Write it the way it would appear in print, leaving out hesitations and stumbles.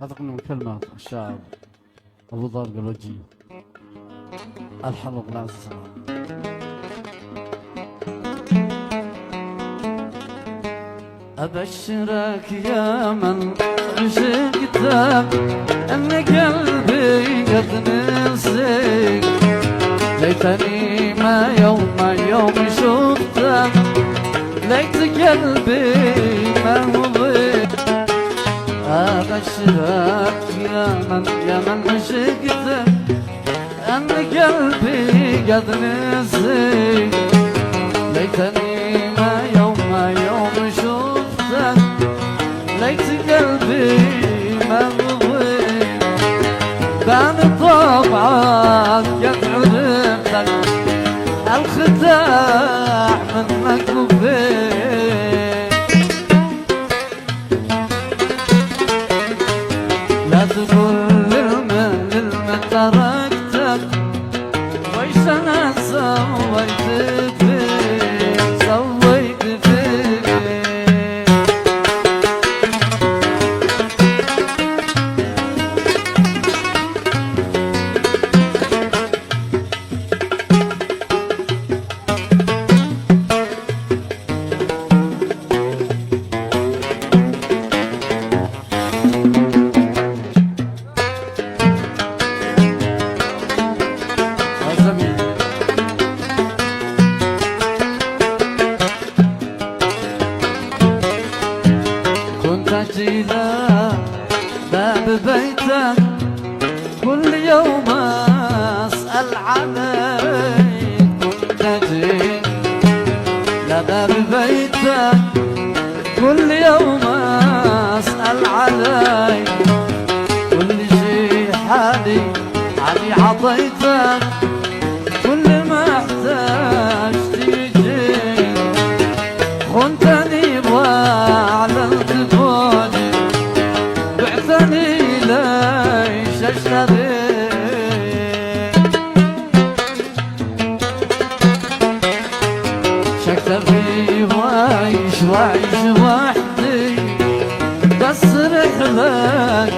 هذا من كلمات الشاعر أبو ذر الوجي الحلق العزيز. أبشرك يا من عشقتك أن قلبي قد نسيك، ليتني ما يوم شفتك، ليت قلبي ما مضيك. أبشرك يا من عشقتك أن قلبي قد نسيك، ليتني ما يوم شفتك، ليت قلبي ما مضيك. بان طبعك قد عرفتك، الخداع منك وفيك. لا تقول للمن تركتك، ويش انا سويت فيك، سويت فيك. إلى باب بيتك كل يوم أسأل عليك، كنت أجي لباب بيتك كل يوم أسأل عليك، كل شي حالي عطيتك، كل ما احتاج تيجي. خنتني وأعلنت بوني، بعتني ليش اشتري. شكتفي وعيش وحدي، بس رحلك